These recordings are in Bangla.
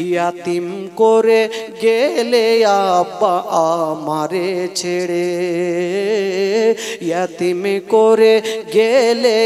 ইয়াতিম করে গেলে আব্বা আমারে ছেড়ে, ইয়াতিম করে গেলে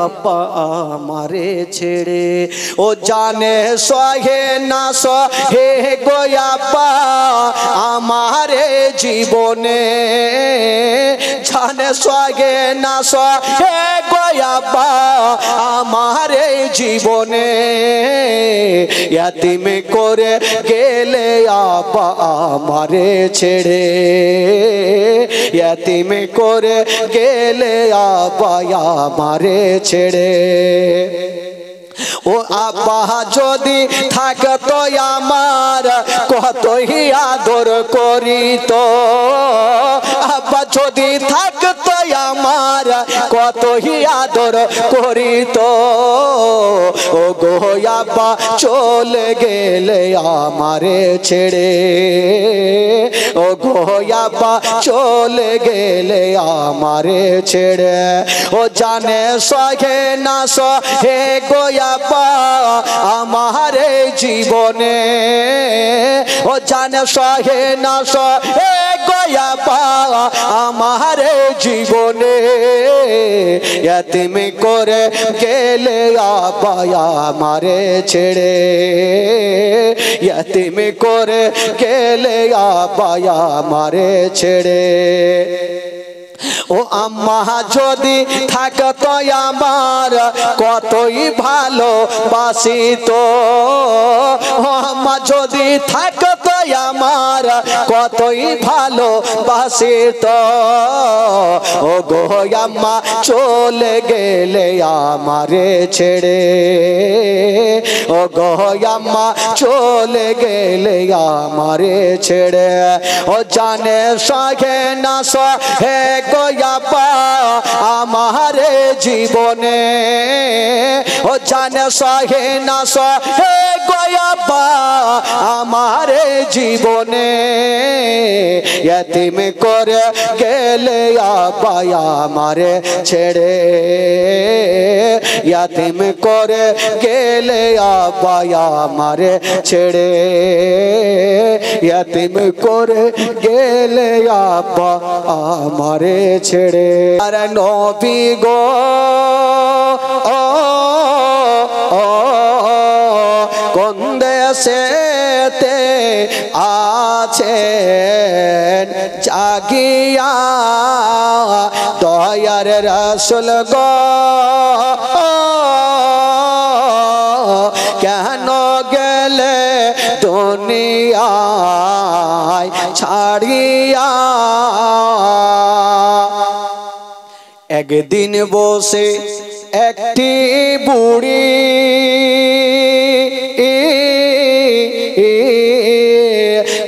আব্বা আমারে ছেড়ে। ও জানে সহে না সহে গো আব্বা আমারে জীবনে, জানে সহে না সহে গো আব্বা আমারে জীবনে। ইয়াতিম করে গেলে আব্বা আমারে ছেড়ে, ইয়াতিম করে গেলে আব্বা আমারে ছেড়ে। ও আব্বা যদি থাকতো আমার কতই আদর করিত, আব্বা যদি থাকতো আমার কতই আদর করিত। ও গো আব্বা চলে গেলে আমারে ছেড়ে, ও গো আব্বা চলে গেলে আমারে ছেড়ে। ও জানে সহে না সহে গো আব্বা আমারে জীবনে, ও জানে সহে না সহে গো আব্বা আমারে জীবনে। ইয়াতিম করে গেলে আব্বা আমারে ছেড়ে, ইয়াতিম করে গেলে আব্বা আমারে ছেড়ে। ও আম্মা যদি থাকতো আমার কতই ভালোবাসিত, ও আম্মা যদি থাকতো আমার কতই ভালোবাসিত। ও গো আম্মা চলে গেলে আমারে ছেড়ে, ও গো আম্মা চলে গেলে আমারে ছেড়ে। ও জানে সহে না সহে গো আব্বা আমারে জীবনে, ও জানে সহে না সহে গো আব্বা আমারে জীবনে। ইয়াতিম করে গেলে আব্বা আমারে ছেড়ে, ইয়াতিম করে গেলে আব্বা আমারে ছেড়ে, ইয়াতিম করে গেলে আব্বা আমারে ছেড়ে। আর নবী গো কোন দেশেতে আছেন জাগিয়া দয়ার রাসূল গো, কেন গেলে দুনিয়ায় ছাড়িয়া। একদিন বসে একটি বুড়ি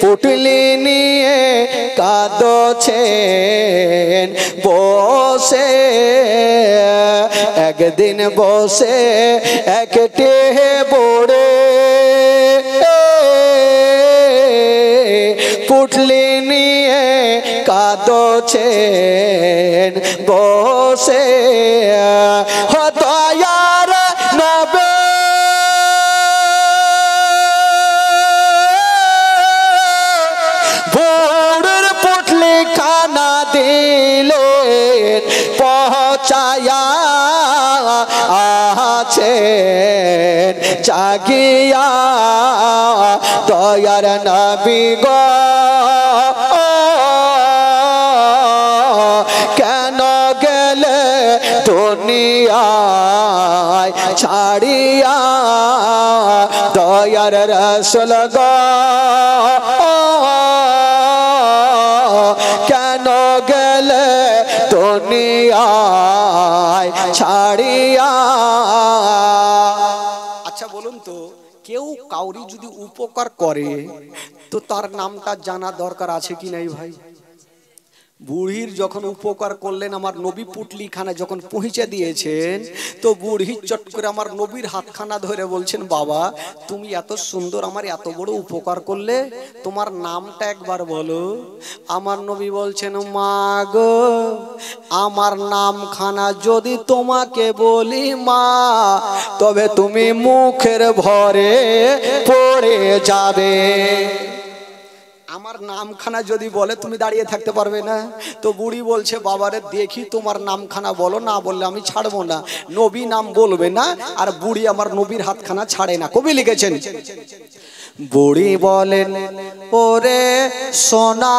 পুটলি নিয়ে কাঁদছেন বসে, একদিন বসে একটি বুড়ি পুটলি নিয়ে কাঁদছেন বসে। দয়ার নবী বুড়ির পুটলি খানা দিলেন পৌঁছায়া আছেন জাগিয়া দয়ার নবী গো, কেন গেলে দুনিয়ায় ছাড়িয়া দয়ার রাসূল গো, কেন গেলে দুনিয়ায় ছাড়িয়া। আচ্ছা বলুন তো, কেউ কাউরি যদি উপকার করে তো তার নামটা জানা দরকার আছে কি নাই ভাই? বুড়ির যখন উপকার করলেন, আমার নবী পুটলিখানা যখন পৌঁছে দিয়েছেন, তো বুড়ি চট করে আমার নবীর হাতখানা ধরে বলছেন, বাবা তুমি এত সুন্দর আমার এত বড় উপকার করলে, তোমার নামটা একবার বলো। আমার নবী বলছেন, মা গো আমার নামখানা যদি তোমাকে বলি মা, তবে তুমি মুখের ভরে পড়ে যাবে। আমার নামখানা যদি বলে তুমি দাঁড়িয়ে থাকতে পারবে না। তো বুড়ি বলছে, বাবারে দেখি তোমার নামখানা বলো, না বললে আমি ছাড়বো না। নবী নাম বলবে না, আর বুড়ি আমার নবীর হাতখানা ছাড়ে না। কবি লিখেছেন, বুড়ি বলেন ওরে সোনা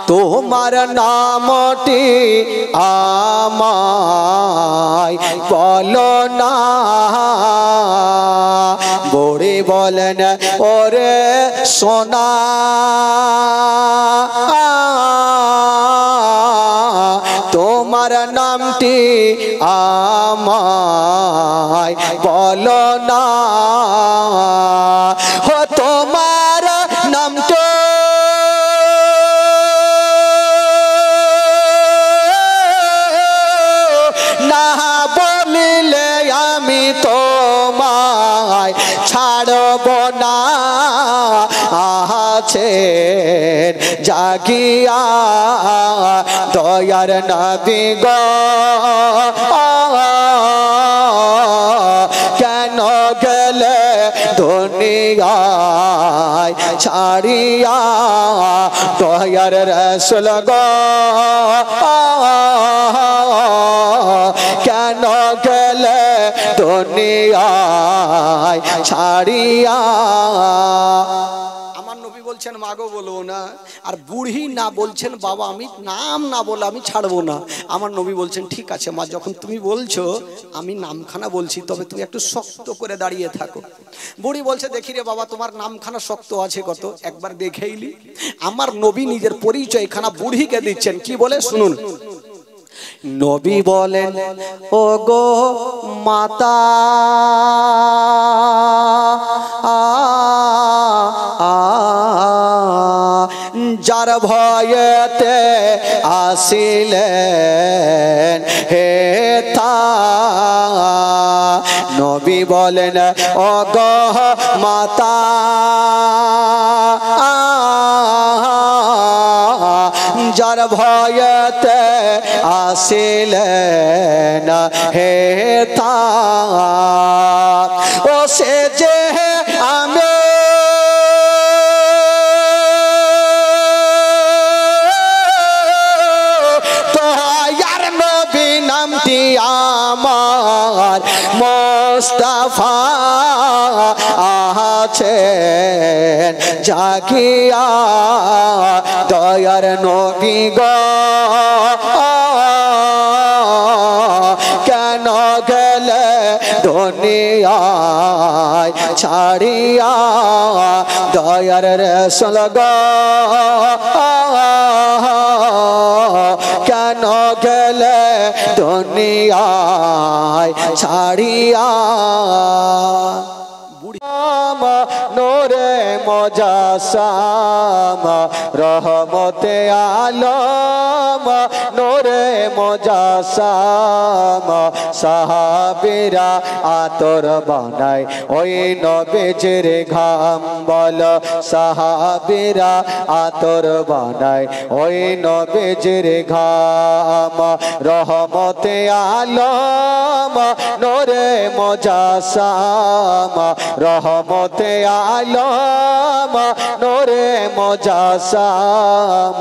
তোমার নামটি আমায় বলো না। বুড়ি বলেন ওরে সোনা তোমার নামটি আমায় বলো না। হো তোমার নামটা না বলিলে আমি তোমায় ছাড়ব না। আছেন জাগিয়া দয়ার নবী গো, কেন গেলে দুনিয়ায় ছাড়িয়া দয়ার রাসূল গো, কেন গেলে দুনিয়ায় ছাড়িয়া। আমার নবী বলছেন মাগো বলবো না, আর বুড়ি না বলছেন বাবা আমি নাম না বলে আমি ছাড়বো না। আমার নবী বলছেন ঠিক আছে মা, যখন তুমি বলছো আমি নামখানা বলছি, তবে তুমি একটু শক্ত করে দাঁড়িয়ে থাকো। বুড়ি বলছে, দেখি রে বাবা তোমার নামখানা শক্ত আছে কত, একবার দেখেইলি। আমার নবী নিজের পরিচয়খানা বুড়িকে দিচ্ছেন, কি বলে শুনুন। নবী বলেন ও গো মাতা যার ভয়েতে আসিলেন হেতা। নবী বলেন ও গো মাতা যার ভয়েতে আসিলেন হেতা, ও সে যে আমি দয়ার নবী নামটি আমার মুস্তাফা আছেন জাগিয়া দয়ার নবী গো, কেন গেলে দুনিয়ায় ছাড়িয়া দয়ার রাসূল গো, কেন গেলে দুনিয়ায় ছাড়িয়া। নোরে মুজাসসাম রহমতে আলম, নোরে মুজাসসাম সাহাবীরা আতর বানায় ওই নবীজির ঘাম বল, সাহাবীরা আতর বানায় ওই নবীজির ঘাম। রহমতে আলম নোরে মুজাসসাম, রহমতে আলম নোরে মুজাসসাম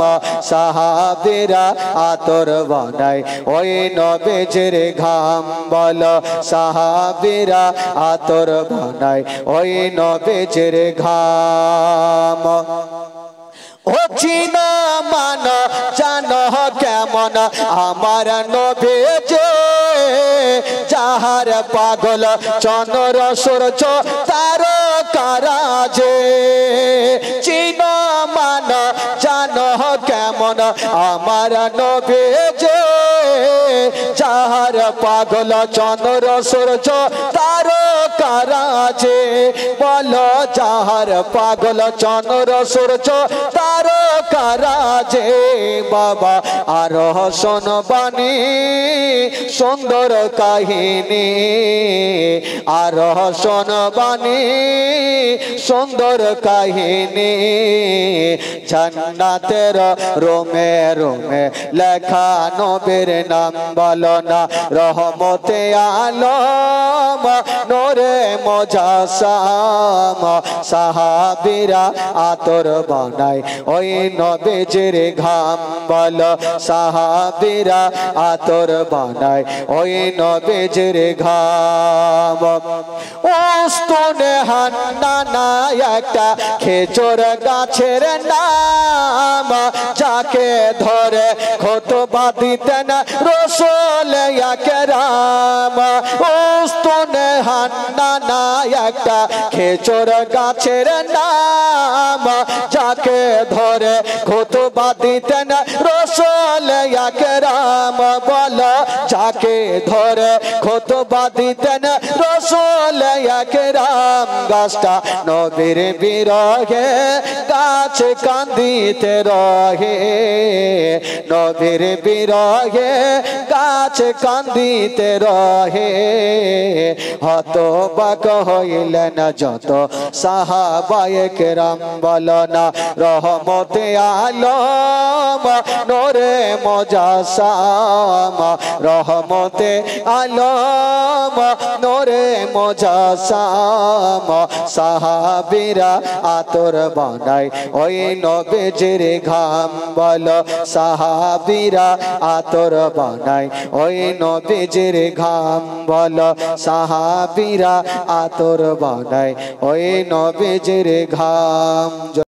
সাহাবীরা আতর বানায় ওই নবীজির ঘাম বল, সাহাবীরা আতর বানায় ওই নবীজির ঘাম। ও চিনা মান জানো কেমন আমার নবীজি, যাহার পাগল চন্দ্র সূর্য তারকারাজে। চিনা মান জানো কেমন আমার নবীজি, যাহার পাগল চন্দ্র সূর্য তারকারাজে বলো যাহার পাগল চন্দ্র সূর্য তারকারাজে বাবা আর শোন বাণী সুন্দর কাহিনী আর শোন বাণী সুন্দর কাহিনী জান্নাতের রোমে রোমে লেখা নবীর নাম বলো না রহমতে আলম নূরে মুজাসসাম সাহাবীরা আতর বানায় ওই নবীজির ঘাম বলো সাহাবীরা আতর বানায় ওই নবীজির ঘাম উস্তুনে হান্নানা একটা খেজুর গাছের নাম যাকে ধরে খুতবা দিতেন রাসূল আকরাম উস্তুনে হান্নানা একটা খেজুর গাছের নাম যাকে ধরে খুতবা দিতেন রাসূল আকরাম বলো যাকে ধরে খুতবা দিতেন রাসূল আকরাম গাছটা নবীর বিরহে গাছ কান্দিতে রহে নবীর বিরহে গাছ কান্দিতে রহে হতবাক হইলেন যত সাহাবায়ে কেরাম বলো না রহমতে আলম নূরে মুজাসসাম রহমতে আলম নূরে মুজাসসাম সাহাবীরা আতর বানায় ওই নবীজির ঘাম বলো সাহাবীরা আতর বানায় ওই নবীজির ঘাম বলো সাহাবীরা আতর বানায় ওই নবীজির ঘাম।